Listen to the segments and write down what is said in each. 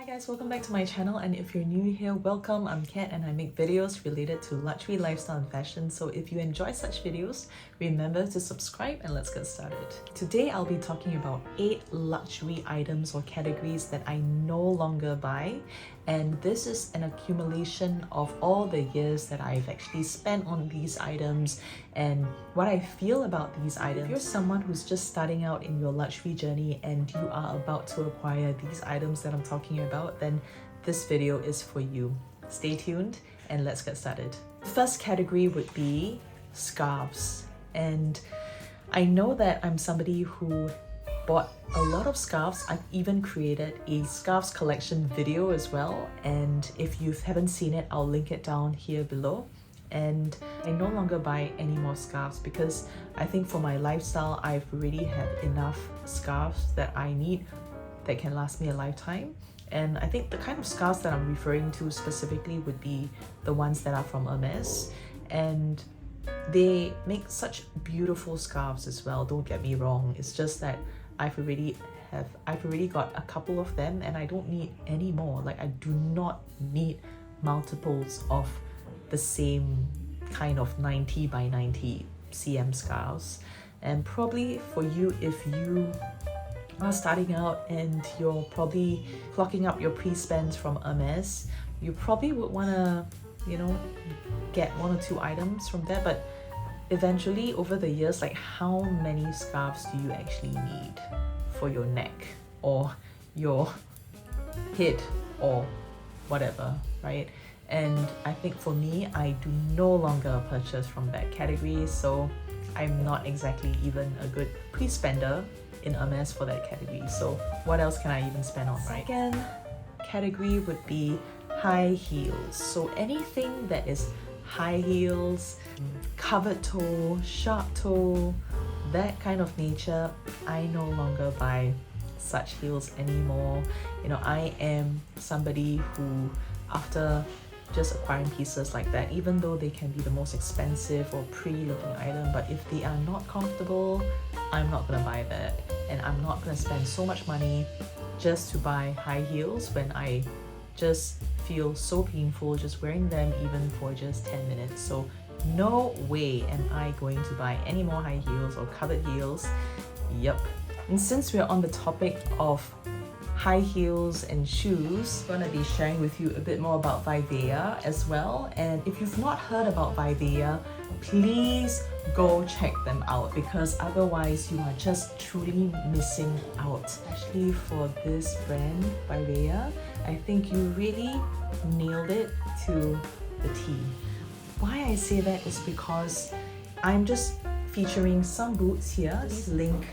guys, welcome back to my channel, and if you're new here, welcome. I'm Kat and I make videos related to luxury, lifestyle and fashion. So if you enjoy such videos, remember to subscribe and let's get started. Today I'll be talking about 8 luxury items or categories that I no longer buy, and this is an accumulation of all the years that I've actually spent on these items and what I feel about these items. If you're someone who's just starting out in your luxury journey and you are about to acquire these items that I'm talking about, then this video is for you. Stay tuned and let's get started. The first category would be scarves, and I know that I'm somebody who bought a lot of scarves. I've even created a scarves collection video as well, and if you haven't seen it, I'll link it down here below. And I no longer buy any more scarves because I think for my lifestyle I've already had enough scarves that I need that can last me a lifetime. And I think the kind of scarves that I'm referring to specifically would be the ones that are from Hermes, and they make such beautiful scarves as well, don't get me wrong. It's just that I've already got a couple of them and I don't need any more. Like, I do not need multiples of the same kind of 90 by 90 cm scarves. And probably for you, if you are starting out and you're probably clocking up your pre-spends from Hermes, you probably would want to, get 1 or 2 items from there. But eventually over the years, like, how many scarves do you actually need for your neck or your head or whatever, right? And I think for me, I do no longer purchase from that category, so I'm not exactly even a good pre-spender in Hermes for that category. So what else can I even spend on, right? Second category would be high heels. So anything that is high heels, covered toe, sharp toe, that kind of nature, I no longer buy such heels anymore. I am somebody who, after just acquiring pieces like that, even though they can be the most expensive or pretty looking item, but if they are not comfortable, I'm not gonna buy that. And I'm not gonna spend so much money just to buy high heels when I just feel so painful just wearing them even for just 10 minutes. So no way am I going to buy any more high heels or covered heels. Yep. And since we're on the topic of high heels and shoes, I'm going to be sharing with you a bit more about Vivaia as well. And if you've not heard about Vivaia, please go check them out, because otherwise you are just truly missing out. Especially for this brand, Vivaia, I think you really nailed it to the T. Why I say that is because I'm just featuring some boots here. Please link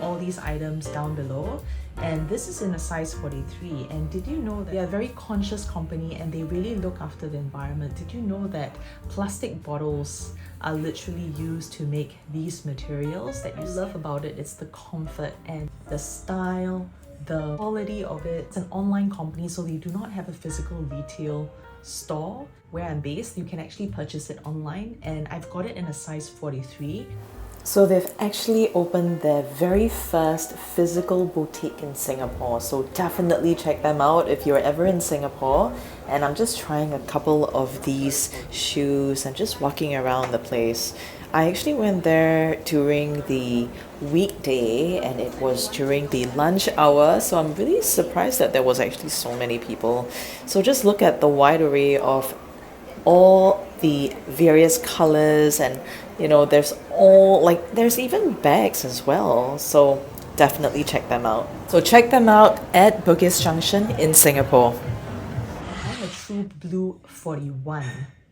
all these items down below, and this is in a size 43. And did you know that they are a very conscious company and they really look after the environment? Did you know that plastic bottles are literally used to make these materials? That you love about it, it's the comfort and the style, the quality of it. It's an online company, so they do not have a physical retail store. Where I'm based, you can actually purchase it online, and I've got it in a size 43. So they've actually opened their very first physical boutique in Singapore, so definitely check them out if you're ever in Singapore. And I'm just trying a couple of these shoes and just walking around the place. I actually went there during the weekday and it was during the lunch hour, so I'm really surprised that there was actually so many people. So just look at the wide array of all the various colors, and there's even bags as well, so definitely check them out. So check them out at Bugis Junction in Singapore. I'm a true blue 41.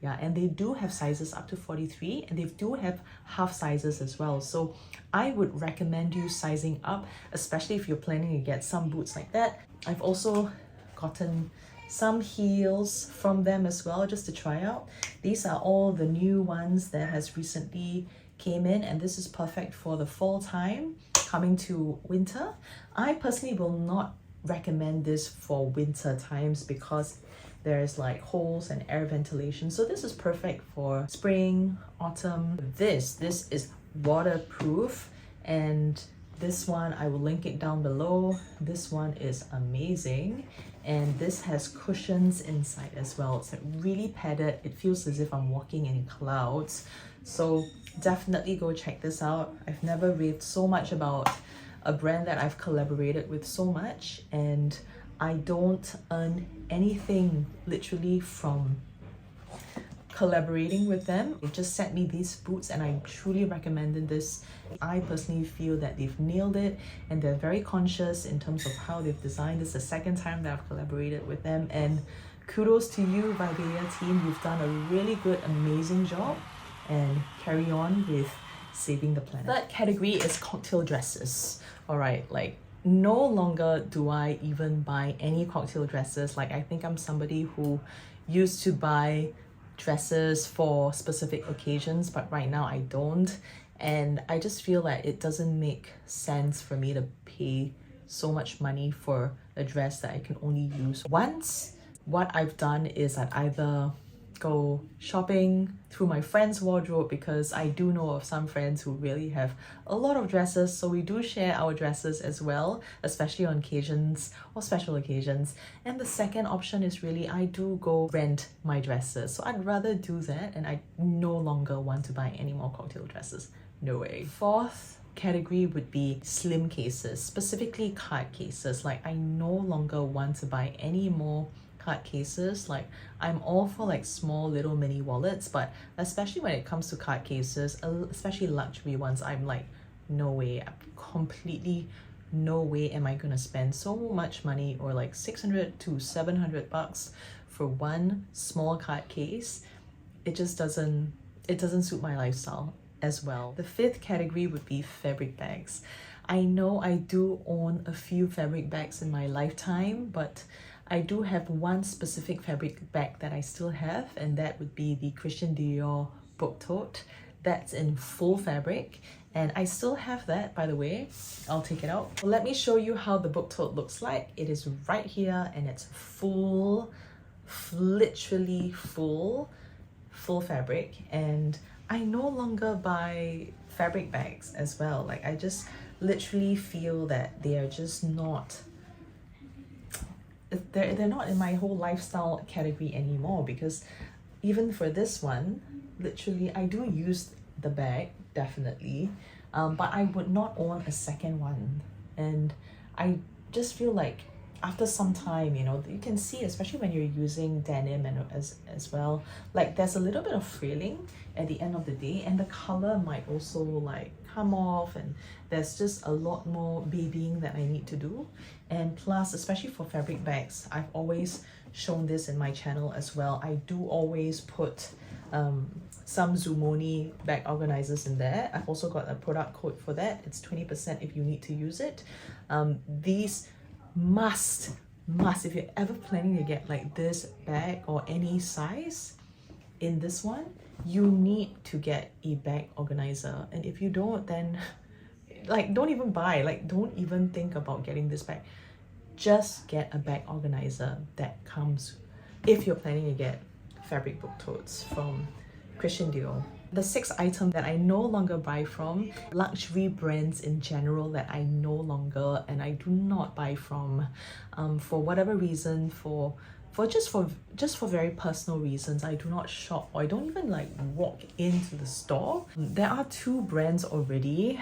Yeah, and they do have sizes up to 43, and they do have half sizes as well. So I would recommend you sizing up, especially if you're planning to get some boots like that. I've also gotten some heels from them as well, just to try out. These are all the new ones that has recently came in, and this is perfect for the fall time coming to winter. I personally will not recommend this for winter times because there's like holes and air ventilation. So this is perfect for spring, autumn. This is waterproof, and this one I will link it down below. This one is amazing, and this has cushions inside as well. It's like really padded. It feels as if I'm walking in clouds. So definitely go check this out. I've never raved so much about a brand that I've collaborated with so much, and I don't earn anything literally from collaborating with them. They just sent me these boots and I truly recommended this. I personally feel that they've nailed it and they're very conscious in terms of how they've designed. This is the second time that I've collaborated with them, and kudos to you, Vivaia team. You've done a really good, amazing job, and carry on with saving the planet. Third category is cocktail dresses. All right, like no longer do I even buy any cocktail dresses. Like I think I'm somebody who used to buy dresses for specific occasions, but right now I don't, and I just feel that it doesn't make sense for me to pay so much money for a dress that I can only use once. What I've done is I'd either go shopping through my friend's wardrobe, because I do know of some friends who really have a lot of dresses, so we do share our dresses as well, especially on occasions or special occasions. And the second option is really I do go rent my dresses, so I'd rather do that, and I no longer want to buy any more cocktail dresses. No way. Fourth category would be slim cases, specifically card cases. Like I no longer want to buy any more card cases. Like I'm all for like small little mini wallets, but especially when it comes to card cases, especially luxury ones, I'm like, no way, completely no way am I gonna spend so much money, or like 600 to 700 bucks for one small card case. It just doesn't suit my lifestyle as well. The fifth category would be fabric bags. I know I do own a few fabric bags in my lifetime, but I do have one specific fabric bag that I still have, and that would be the Christian Dior book tote. That's in full fabric, and I still have that, by the way. I'll take it out. Let me show you how the book tote looks like. It is right here, and it's full, literally full fabric, and I no longer buy fabric bags as well. Like I just literally feel that they are just not, they're not in my whole lifestyle category anymore, because even for this one, literally I do use the bag definitely, but I would not own a second one. And I just feel like after some time, you know, you can see, especially when you're using denim and as well, like there's a little bit of fraying at the end of the day, and the color might also like come off, and there's just a lot more babying that I need to do. And plus, especially for fabric bags, I've always shown this in my channel as well, I do always put some Zumoni bag organizers in there. I've also got a product code for that. It's 20% if you need to use it. These must, if you're ever planning to get like this bag or any size in this one, you need to get a bag organizer. And if you don't, then like don't even buy, like don't even think about getting this bag. Just get a bag organizer that comes if you're planning to get fabric book totes from Christian Dior. The sixth item that I no longer buy from, luxury brands in general that I no longer and I do not buy from, for whatever reason, just for very personal reasons. I do not shop, or I don't even like walk into the store. There are two brands already,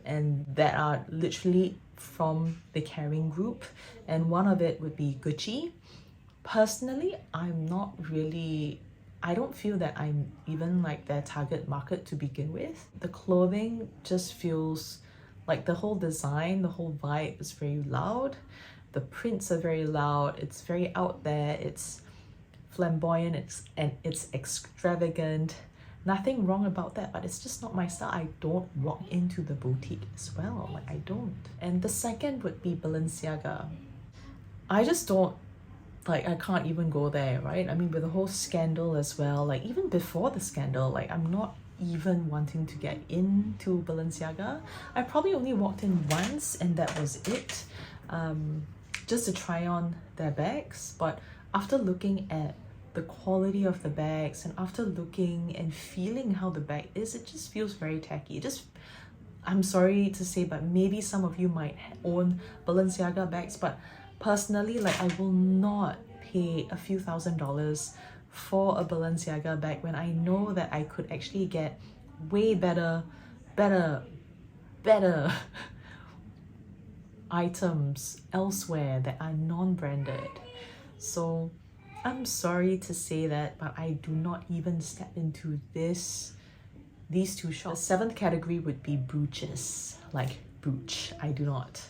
and that are literally from the Kering group, and one of it would be Gucci. Personally, I don't feel that I'm even like their target market to begin with. The clothing just feels like the whole design, the whole vibe is very loud. The prints are very loud, it's very out there, it's flamboyant, it's extravagant. Nothing wrong about that, but it's just not my style. I don't walk into the boutique as well, like I don't. And the second would be Balenciaga. I just don't, like I can't even go there, right? I mean, with the whole scandal as well, like even before the scandal, like I'm not even wanting to get into Balenciaga. I probably only walked in once, and that was it, just to try on their bags. But after looking at the quality of the bags, and after looking and feeling how the bag is, it just feels very tacky. I'm sorry to say, but maybe some of you might own Balenciaga bags, but personally, like, I will not pay a few $1,000s for a Balenciaga bag when I know that I could actually get way better items elsewhere that are non-branded. So I'm sorry to say that, but I do not even step into these two shops. The seventh category would be brooches, like brooch. I do not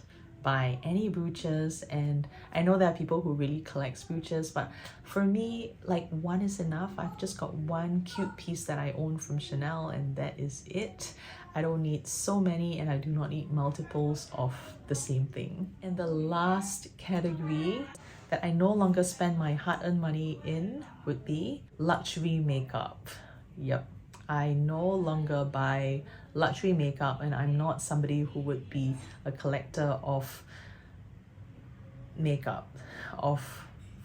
buy any brooches, and I know there are people who really collect brooches, but for me, like, one is enough. I've just got one cute piece that I own from Chanel, and that is it. I don't need so many, and I do not need multiples of the same thing. And the last category that I no longer spend my hard-earned money in would be luxury makeup. Yep, I no longer buy luxury makeup, and I'm not somebody who would be a collector of makeup, of,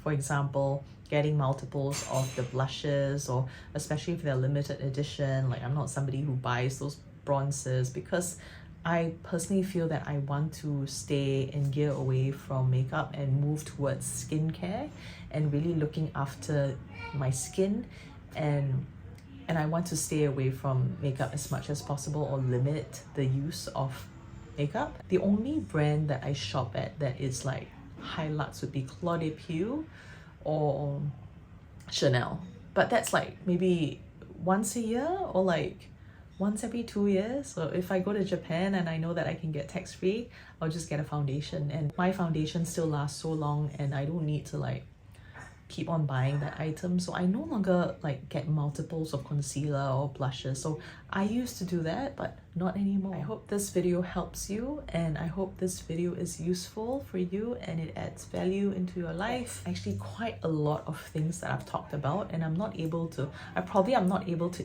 for example, getting multiples of the blushes, or especially if they're limited edition. Like, I'm not somebody who buys those bronzers, because I personally feel that I want to stay and gear away from makeup and move towards skincare and really looking after my skin, and I want to stay away from makeup as much as possible, or limit the use of makeup. The only brand that I shop at that is like high luxe would be Claude Puy or Chanel, but that's like maybe once a year or like once every 2 years. So if I go to Japan and I know that I can get tax-free, I'll just get a foundation, and my foundation still lasts so long, and I don't need to like keep on buying that item. So I no longer like get multiples of concealer or blushes. So I used to do that, but not anymore. I hope this video helps you, and I hope this video is useful for you and it adds value into your life. Actually, quite a lot of things that I've talked about, and I'm not able to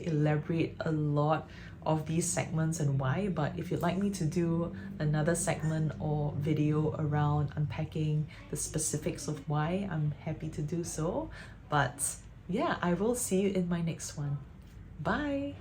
elaborate a lot of these segments and why, but if you'd like me to do another segment or video around unpacking the specifics of why, I'm happy to do so. But yeah, I will see you in my next one. Bye!